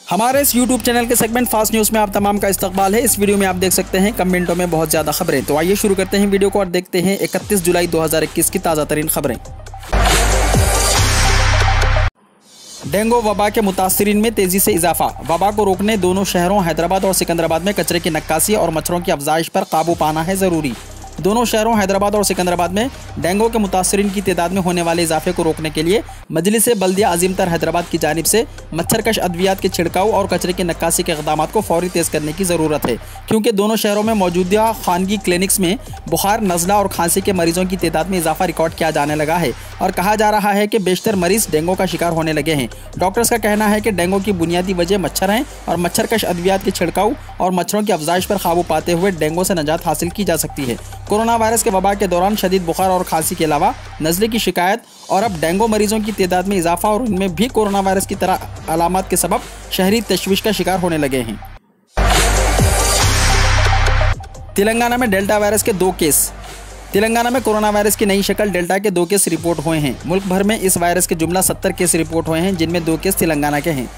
हमारे इस YouTube channel के सेगमेंट फास्ट न्यूज़ में आप तमाम का इस्तकबाल है। इस वीडियो में आप देख सकते हैं कम मिनटों में बहुत ज़्यादा खबरें। तो आइए शुरू करते हैं वीडियो को और देखते हैं 31 जुलाई 2021 की ताज़ा तरीन खबरें। डेंगू वबा के मुतासरीन में तेज़ी से इजाफा। वबा को रोकने दोनों शहरों हैदराबाद और सिकंदराबाद में कचरे की नक्कासी और मच्छरों की अफजाइश पर काबू पाना है ज़रूरी। दोनों शहरों हैदराबाद और सिकंदराबाद में डेंगू के मुतासरीन की तादाद में होने वाले इजाफे को रोकने के लिए मजलिस बल्दिया अजीमतर हैदराबाद की जानिब से मच्छरकश अद्वियात के छिड़काव और कचरे की नक्कासी के इक़दाम को फौरी तेज़ करने की ज़रूरत है, क्योंकि दोनों शहरों में मौजूदा खानगी क्लिनिक्स में बुखार, नज़ला और खांसी के मरीजों की तादाद में इजाफा रिकॉर्ड किया जाने लगा है और कहा जा रहा है कि बेशतर मरीज डेंगू का शिकार होने लगे हैं। डॉक्टर्स का कहना है कि डेंगू की बुनियादी वजह मच्छर हैं और मच्छरकश अद्वियात के छिड़काव और मच्छरों की अफजाइश पर काबू पाते हुए डेंगू से निजात हासिल की जा सकती है। कोरोना वायरस के वबा के दौरान शदीद बुखार और खांसी के अलावा नज़ले की शिकायत और अब डेंगू मरीजों की तादाद में इजाफा और इनमें भी कोरोना वायरस की तरह अलामत के सबब शहरी तशवीश का शिकार होने लगे हैं। तेलंगाना में डेल्टा वायरस के 2 केस। तेलंगाना में कोरोना वायरस की नई शक्ल डेल्टा के 2 केस रिपोर्ट हुए हैं। मुल्क भर में इस वायरस के जुमला 70 केस रिपोर्ट हुए हैं, जिनमें 2 केस तेलंगाना के हैं।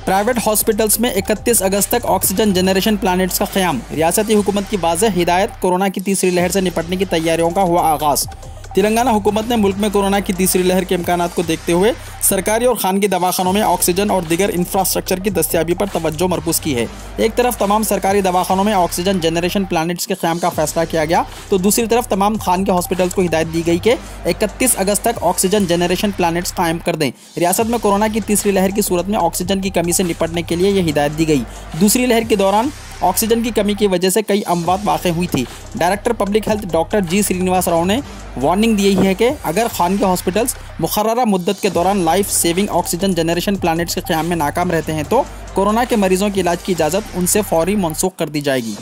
प्राइवेट हॉस्पिटल्स में 31 अगस्त तक ऑक्सीजन जनरेशन प्लांट्स का क़याम। रियासती हुकूमत की वाज़ेह हिदायत। कोरोना की तीसरी लहर से निपटने की तैयारियों का हुआ आगाज़। तेलंगाना हुकूमत ने मुल्क में कोरोना की तीसरी लहर के इम्कानात को देखते हुए सरकारी और खानगी दवाखानों में ऑक्सीजन और दीगर इंफ्रास्ट्रक्चर की दस्तियाबी पर तवज्जो मरकूज़ की है। एक तरफ तमाम सरकारी दवाखानों में ऑक्सीजन जनरेशन प्लांट्स के क़याम का फैसला किया गया, तो दूसरी तरफ तमाम खानगी हॉस्पिटल्स को हिदायत दी गई कि 31 अगस्त तक ऑक्सीजन जनरेशन प्लांट्स कायम कर दें। रियासत में कोरोना की तीसरी लहर की सूरत में ऑक्सीजन की कमी से निपटने के लिए यह हिदायत दी गई। दूसरी लहर के दौरान ऑक्सीजन की कमी की वजह से कई अमवात वाक़ हुई थी। डायरेक्टर पब्लिक हेल्थ डॉक्टर जी श्रीनिवास राव ने वार्निंग दी है कि अगर खानगी हॉस्पिटल्स मुकर्ररा मुद्दत के दौरान life saving oxygen generation plants के क़याम में नाकाम रहते हैं तो कोरोना के मरीजों की इलाज की इजाज़त उनसे फौरी मनसूख कर दी जाएगी।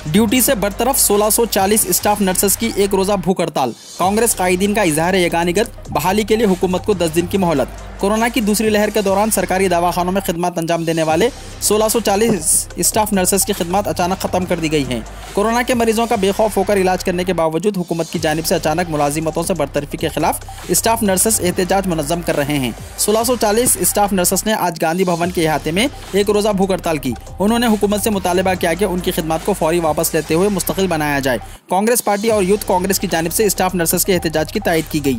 ड्यूटी से बरतरफ 1640 स्टाफ नर्सेस की एक रोज़ा भूख हड़ताल। कांग्रेस कायदीन का इजहार यगानिगत। बहाली के लिए हुकूमत को 10 दिन की मोहलत। कोरोना की दूसरी लहर के दौरान सरकारी दवाखानों में खिदमत अंजाम देने वाले 1640 स्टाफ नर्सेस की खिदमत अचानक ख़त्म कर दी गई हैं। कोरोना के मरीजों का बेखौफ होकर इलाज करने के बावजूद हुकूमत की जानिब से अचानक मुलाजिमतों से बरतरफी के खिलाफ स्टाफ नर्सेस एहतजाज मुनज़्ज़म कर रहे हैं। 1640 स्टाफ नर्सेस ने आज गांधी भवन के अहाते में एक रोज़ा भूख हड़ताल की। उन्होंने हुकूमत से मुतालबा किया कि उनकी खिदमत को फौरी वापस लेते हुए मुस्तकिल बनाया जाए। कांग्रेस पार्टी और यूथ कांग्रेस की जानिब से स्टाफ नर्सेस के एहतजाज की तायद की गई।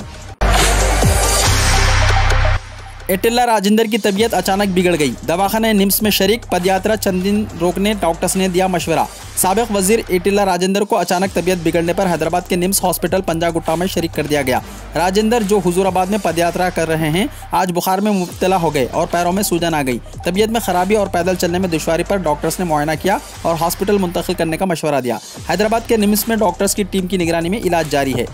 एटिल्ला राजेंद्र की तबीयत अचानक बिगड़ गई। दवाखाने निम्स में शरीक पदयात्रा चंद दिन रोकने डॉक्टर्स ने दिया मशवरा। साबिक वजीर एटिल्ला राजेंद्र को अचानक तबीयत बिगड़ने पर हैदराबाद के निम्स हॉस्पिटल पंजागुट्टा में शरीक कर दिया गया। राजेंद्र, जो हुजूराबाद में पदयात्रा कर रहे हैं, आज बुखार में मुब्तला हो गए और पैरों में सूजन आ गई। तबीयत में खराबी और पैदल चलने में दुश्वारी पर डॉक्टर्स ने मुआयना किया और हॉस्पिटल मुंतकिल करने का मशवरा दिया। हैदराबाद के निम्स में डॉक्टर्स की टीम की निगरानी में इलाज जारी है।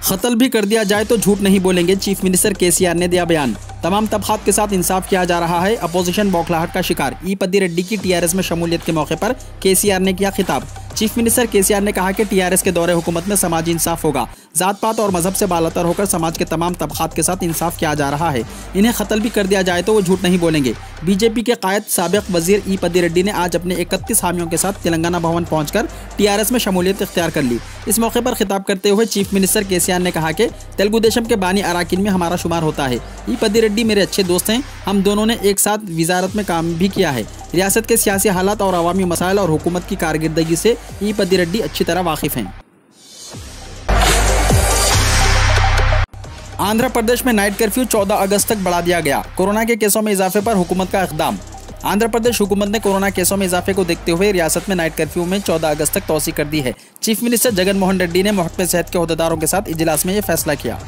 कत्ल भी कर दिया जाए तो झूठ नहीं बोलेंगे, चीफ मिनिस्टर केसीआर ने दिया बयान। तमाम तबकात के साथ इंसाफ किया जा रहा है। अपोजिशन बौखलाहट का शिकार। ई पद्दी रेड्डी की टीआरएस में शमूलियत के मौके पर केसीआर ने किया खिताब। चीफ मिनिस्टर केसीआर ने कहा कि टीआरएस के दौरे हुकूमत में समाजी इंसाफ होगा। जात पात और मजहब से बालातर होकर समाज के तमाम तबकात के साथ इंसाफ किया जा रहा है। इन्हें कत्ल भी कर दिया जाए तो वो झूठ नहीं बोलेंगे। बीजेपी के कायद साबिक वजीर ई पद्दी रेड्डी ने आज अपने 31 हामियों के साथ तेलंगाना भवन पहुंचकर टीआरएस में शमूलियत इख्तियार कर ली। इस मौके पर खिताब करते हुए चीफ मिनिस्टर केसीआर ने कहा कि तेलुगु देशम के बानी अराकीन में हमारा शुमार होता है। ई पद्दी रेड्डी मेरे अच्छे दोस्त हैं। हम दोनों ने एक साथ वजारत में काम भी किया है। रियासत के सियासी हालात और अवामी मसाइल और हुकूमत की कारकर्दगी से ई पद्दी रेड्डी अच्छी तरह वाकिफ हैं। आंध्र प्रदेश में नाइट कर्फ्यू 14 अगस्त तक बढ़ा दिया गया। कोरोना के केसों में इजाफे पर हुकूमत का इक़दाम। आंध्र प्रदेश हुकूमत ने कोरोना केसों में इजाफे को देखते हुए रियासत में नाइट कर्फ्यू में 14 अगस्त तक तौसी कर दी है। चीफ मिनिस्टर जगन मोहन रेड्डी ने महकमे सेहत के अहदेदारों के साथ इजलास में यह फैसला किया।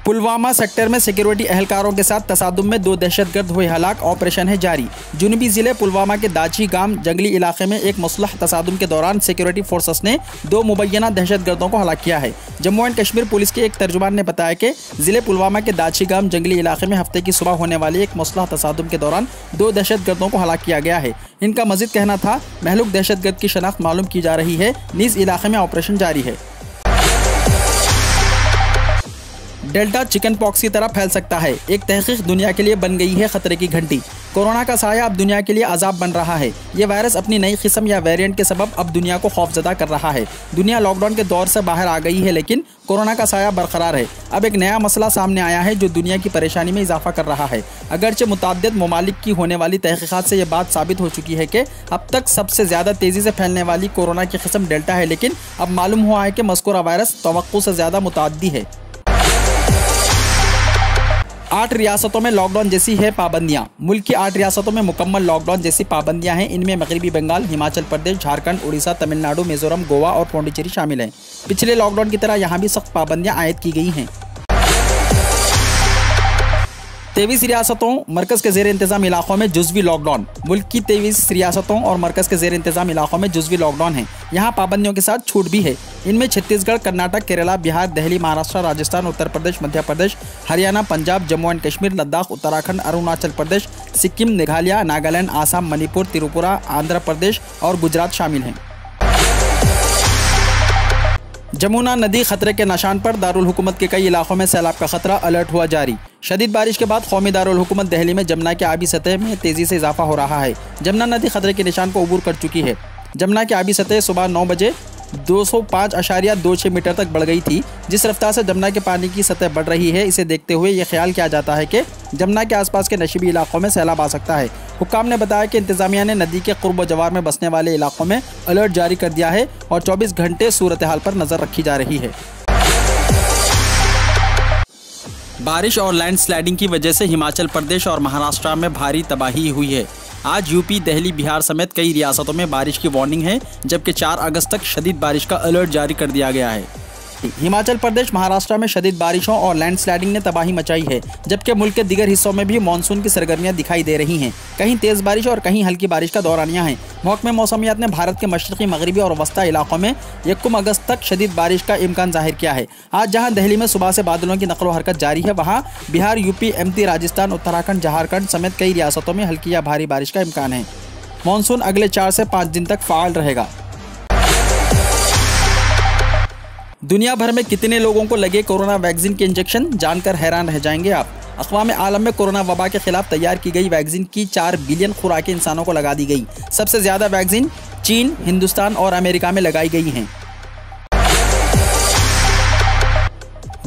पुलवामा सेक्टर में सिक्योरिटी एहलकारों के साथ तसादुम में 2 दहशतगर्द हुए हलाक। ऑपरेशन है जारी। जुनूबी जिले पुलवामा के दाची गांव जंगली इलाके में एक मुसलह तसादुम के दौरान सिक्योरिटी फोर्सेस ने 2 मुबैना दहशतगर्दों को हलाक किया है। जम्मू एंड कश्मीर पुलिस के एक तर्जुमान ने बताया कि जिले पुलवामा के दाची गांव जंगली इलाके में हफ्ते की सुबह होने वाली एक मुसलह तसादुम के दौरान 2 दहशतगर्दों को हलाक किया गया है। इनका मजीद कहना था महलूक दहशतगर्द की शनाख्त मालूम की जा रही है। नीज इलाके में ऑपरेशन जारी है। डेल्टा चिकन पॉक्स की तरह फैल सकता है। एक तहकीक दुनिया के लिए बन गई है खतरे की घंटी। कोरोना का साया अब दुनिया के लिए अजाब बन रहा है। ये वायरस अपनी नई किस्म या वेरिएंट के सबब अब दुनिया को खौफजदा कर रहा है। दुनिया लॉकडाउन के दौर से बाहर आ गई है, लेकिन कोरोना का साया बरकरार है। अब एक नया मसला सामने आया है जो दुनिया की परेशानी में इजाफा कर रहा है। अगरचे मुतअद्दिद ममालिक की होने वाली तहकीकात से ये बात साबित हो चुकी है कि अब तक सबसे ज़्यादा तेज़ी से फैलने वाली कोरोना की किस्म डेल्टा है, लेकिन अब मालूम हुआ है कि मज़कूरा वायरस तवक्कुओं से ज़्यादा मुतअद्दी है। 8 रियासतों में लॉकडाउन जैसी है पाबंदियां। मुल्क की 8 रियासतों में मुकम्मल लॉकडाउन जैसी पाबंदियां हैं। इनमें मगरबी बंगाल, हिमाचल प्रदेश, झारखंड, उड़ीसा, तमिलनाडु, मिजोरम, गोवा और पौंडीचेरी शामिल हैं। पिछले लॉकडाउन की तरह यहाँ भी सख्त पाबंदियां आयद की गई हैं। 23 रियासतों मरकज़ के ज़ेर इंतज़ाम इलाकों में जुज़वी लॉकडाउन। मुल्क की 23 रियासतों और मरकज़ के ज़ेर इंतज़ाम इलाकों में जुज़वी लॉकडाउन है। यहाँ पाबंदियों के साथ छूट भी है। इनमें छत्तीसगढ़, कर्नाटक, केरला, बिहार, दिल्ली, महाराष्ट्र, राजस्थान, उत्तर प्रदेश, मध्य प्रदेश, हरियाणा, पंजाब, जम्मू एंड कश्मीर, लद्दाख, उत्तराखंड, अरुणाचल प्रदेश, सिक्किम, मेघालय, नागालैंड, आसाम, मणिपुर, त्रिपुरा, आंध्र प्रदेश और गुजरात शामिल हैं। जमुना नदी खतरे के निशान पर, दारुल हुकूमत के कई इलाकों में सैलाब का खतरा, अलर्ट हुआ जारी। शदीद बारिश के बाद कौमी दारुल हुकूमत दिल्ली में जमुना के आबी सतह में तेज़ी से इजाफा हो रहा है। जमुना नदी खतरे के निशान को अबूर कर चुकी है। जमुना की आबी सतह सुबह 9 बजे 205.26 मीटर तक बढ़ गई थी। जिस रफ्तार से जमुना के पानी की सतह बढ़ रही है, इसे देखते हुए ये ख्याल किया जाता है कि जमुना के आसपास के नशीबी इलाकों में सैलाब आ सकता है। हुक्काम ने बताया कि इंतजामिया ने नदी के कुर्ब जवार में बसने वाले इलाकों में अलर्ट जारी कर दिया है और 24 घंटे सूरत हाल पर नज़र रखी जा रही है। बारिश और लैंडस्लाइडिंग की वजह से हिमाचल प्रदेश और महाराष्ट्र में भारी तबाही हुई है। आज यूपी, दिल्ली, बिहार समेत कई रियासतों में बारिश की वार्निंग है, जबकि 4 अगस्त तक शदीद बारिश का अलर्ट जारी कर दिया गया है। हिमाचल प्रदेश, महाराष्ट्र में शदीद बारिशों और लैंडस्लाइडिंग ने तबाही मचाई है, जबकि मुल्क के दीगर हिस्सों में भी मानसून की सरगर्मियां दिखाई दे रही हैं। कहीं तेज़ बारिश और कहीं हल्की बारिश का दौरानिया है। महकमे मौसमियात ने भारत के मशरक़ी, मगरबी और वस्ता इलाकों में 1 अगस्त तक शदीद बारिश का इम्कान जाहिर किया है। आज जहाँ दिल्ली में सुबह से बादलों की नक़लो हरकत जारी है, वहाँ बिहार, यूपी, एमपी, राजस्थान, उत्तराखंड, झारखंड समेत कई रियासतों में हल्की या भारी बारिश का इम्कान है। मानसून अगले 4 से 5 दिन तक फ़ाल रहेगा। दुनिया भर में कितने लोगों को लगे कोरोना वैक्सीन के इंजेक्शन, जानकर हैरान रह जाएंगे आप। अक़वाम आलम में कोरोना वबा के खिलाफ तैयार की गई वैक्सीन की 4 बिलियन खुराकें इंसानों को लगा दी गई। सबसे ज़्यादा वैक्सीन चीन, हिंदुस्तान और अमेरिका में लगाई गई हैं।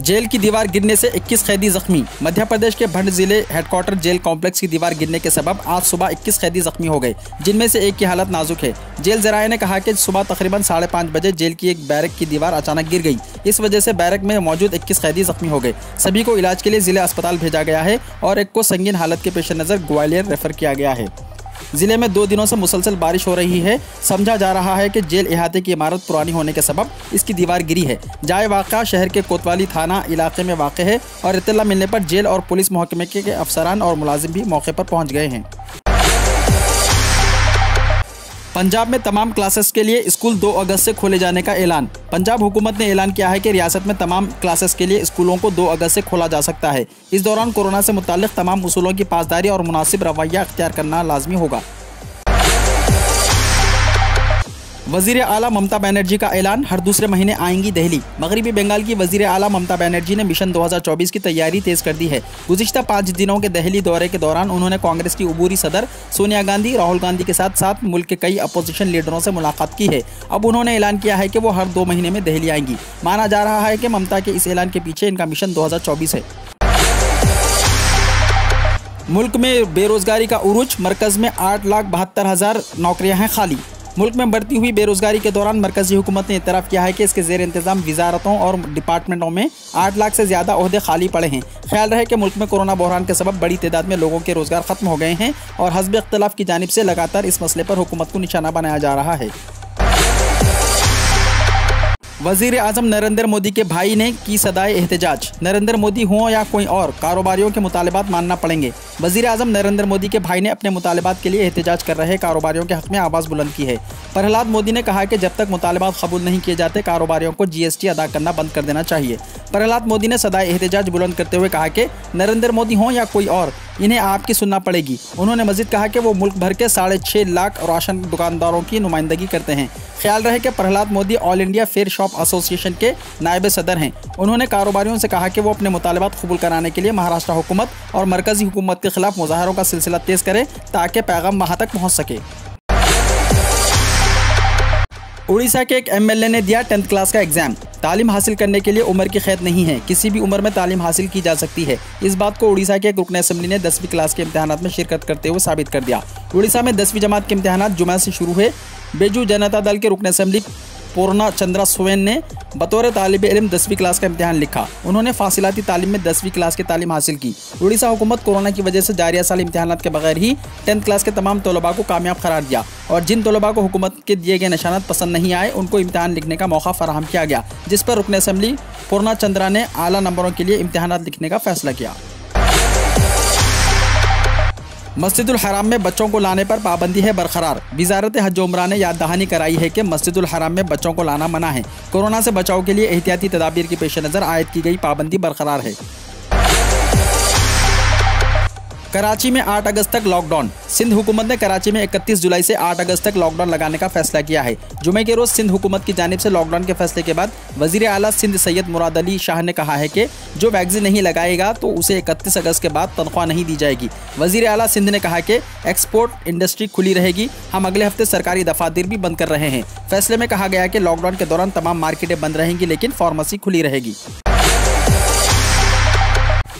जेल की दीवार गिरने से 21 कैदी जख्मी। मध्य प्रदेश के भिंड जिले हेडक्वार्टर जेल कॉम्प्लेक्स की दीवार गिरने के सबब आज सुबह 21 कैदी जख्मी हो गए, जिनमें से एक की हालत नाजुक है। जेल ज़राए ने कहा कि सुबह तकरीबन 5:30 बजे जेल की एक बैरक की दीवार अचानक गिर गई। इस वजह से बैरक में मौजूद 21 कैदी जख्मी हो गए। सभी को इलाज के लिए जिले अस्पताल भेजा गया है और एक को संगीन हालत के पेश नज़र ग्वालियर रेफर किया गया है। जिले में 2 दिनों से मुसलसल बारिश हो रही है। समझा जा रहा है कि जेल इहाते की इमारत पुरानी होने के सबब इसकी दीवार गिरी है। जाए वाक़ा शहर के कोतवाली थाना इलाके में वाक़ है और इत्तला मिलने पर जेल और पुलिस महकमे के अफसरान और मुलाजिम भी मौके पर पहुंच गए हैं। पंजाब में तमाम क्लासेस के लिए स्कूल 2 अगस्त से खोले जाने का ऐलान। पंजाब हुकूमत ने ऐलान किया है कि रियासत में तमाम क्लासेस के लिए स्कूलों को 2 अगस्त से खोला जा सकता है। इस दौरान कोरोना से मुताल्लिक़ तमाम उसूलों की पासदारी और मुनासिब रवैया अख्तियार करना लाजमी होगा। वज़ीर आला ममता बनर्जी का ऐलान, हर दूसरे महीने आएंगी दिल्ली। मगरबी बंगाल की वज़ीर आला ममता बनर्जी ने मिशन 2024 की तैयारी तेज़ कर दी है। गुज़िश्ता 5 दिनों के दिल्ली दौरे के दौरान उन्होंने कांग्रेस की उबूरी सदर सोनिया गांधी, राहुल गांधी के साथ साथ मुल्क के कई अपोजिशन लीडरों से मुलाकात की है। अब उन्होंने ऐलान किया है कि वो हर 2 महीने में दिल्ली आएंगी। माना जा रहा है कि ममता के इस ऐलान के पीछे इनका मिशन 2024 है। मुल्क में बेरोजगारी का उरूज, मरकज़ में 8,72,000 नौकरियाँ हैं खाली। मुल्क में बढ़ती हुई बेरोजगारी के दौरान मरकजी हुकूमत ने इतराफ़ किया है कि इसके ज़ेर इंतज़ाम वजारतों और डिपार्टमेंटों में 8 लाख से ज़्यादा ओहदे खाली पड़े हैं। ख्याल रहे कि मुल्क में कोरोना बहरान के सबब बड़ी तादाद में लोगों के रोज़गार ख़त्म हो गए हैं और हस्ब इख्तिलाफ की जानिब से लगातार इस मसले पर हुकूमत को निशाना बनाया जा रहा है। वज़ीर आज़म नरेंद्र मोदी के भाई ने की सदाए एहतजाज। नरेंद्र मोदी हों या कोई और, कारोबारियों के मुतालिबात मानना पड़ेंगे। वज़ीर आज़म नरेंद्र मोदी के भाई ने अपने मुतालिबात के लिए एहतजाज कर रहे कारोबारियों के हक़ में आवाज़ बुलंद की है। प्रहलाद मोदी ने कहा कि जब तक मुतालिबात कबूल नहीं किए जाते, कारोबारियों को GST अदा करना बंद कर देना चाहिए। प्रहलाद मोदी ने सदाए एहतजाज बुलंद करते हुए कहा कि नरेंद्र मोदी हों या कोई और, इन्हें आपकी सुनना पड़ेगी। उन्होंने मजीद कहा कि वो मुल्क भर के 6.5 लाख राशन दुकानदारों की नुमाइंदगी करते हैं। ख्याल रहे कि Prahlad Modi all India fair shop association के नायब सदर हैं। उन्होंने कारोबारियों से कहा कि वो अपने मुतालबात कबूल कराने के लिए महाराष्ट्र हुकूमत और मरकजी हुकूमत के खिलाफ मुजाहरों का सिलसिला तेज करें ताकि पैगाम वहां तक पहुंच सके। उड़ीसा के एक एमएलए ने दिया 10th क्लास का एग्जाम। तालीम हासिल करने के लिए उम्र की क़ैद नहीं है, किसी भी उम्र में तालीम हासिल की जा सकती है। इस बात को उड़ीसा के एक रुकन असेंबली ने 10वीं क्लास के इम्तिहानात में शिरकत करते हुए साबित कर दिया। उड़ीसा में 10वीं जमात के इम्तिहानात जुमा से शुरू हुए। बीजू जनता दल के रुकन असेंबली पूर्णा चंद्रा सोरेन ने बतौर तालिब इल्म 10वीं क्लास का इम्तिहान लिखा। उन्होंने फासिलाती तालीम में 10वीं क्लास की तालीम हासिल की। उड़ीसा हुकूमत कोरोना की वजह से जारिया साल इम्तिहानात के बगैर ही 10th क्लास के तमाम तलबा को कामयाब करार दिया और जिन तलबा को हुकूमत के दिए गए निशानात पसंद नहीं आए उनको इम्तिहान लिखने का मौका फराहम किया गया, जिस पर रुकन असेंबली पूर्णा चंद्रा ने आला नंबरों के लिए इम्तिहानात लिखने का फैसला किया। मस्जिदुल हराम में बच्चों को लाने पर पाबंदी है बरकरार। वजारत हज उमरा ने याद दहानी कराई है कि मस्जिदुल हराम में बच्चों को लाना मना है। कोरोना से बचाव के लिए एहतियाती तदाबीर के पेश नज़र आयद की गई पाबंदी बरकरार है। कराची में 8 अगस्त तक लॉकडाउन। सिंध हुकूमत ने कराची में 31 जुलाई से 8 अगस्त तक लॉकडाउन लगाने का फैसला किया है। जुमे के रोज सिंध हुकूमत की जानिब से लॉकडाउन के फैसले के बाद वजीर आला सिंध सैयद मुराद अली शाह ने कहा है कि जो वैक्सीन नहीं लगाएगा तो उसे 31 अगस्त के बाद तनख्वाह नहीं दी जाएगी। वजीर आला सिंध ने कहा कि एक्सपोर्ट इंडस्ट्री खुली रहेगी। हम अगले हफ्ते सरकारी दफातर भी बंद कर रहे हैं। फैसले में कहा गया कि लॉकडाउन के दौरान तमाम मार्केटें बंद रहेंगी लेकिन फार्मेसी खुली रहेगी।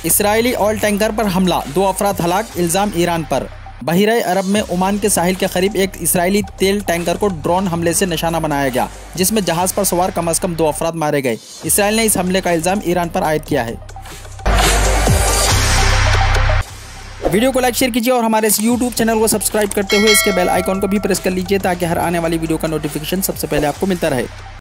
इसराइली ऑयल टैंकर पर हमला, 2 अफराद हलाक, इल्ज़ाम ईरान पर। बहरे अरब में ओमान के साहिल के करीब एक इसराइली तेल टैंकर को ड्रोन हमले से निशाना बनाया गया, जिसमें जहाज़ पर सवार कम से कम 2 अफराद मारे गए। इसराइल ने इस हमले का इल्ज़ाम ईरान पर आयद किया है। वीडियो को लाइक शेयर कीजिए और हमारे इस YouTube चैनल को सब्सक्राइब करते हुए इसके बेल आइकॉन को भी प्रेस कर लीजिए ताकि हर आने वाली वीडियो का नोटिफिकेशन सबसे पहले आपको मिलता रहे।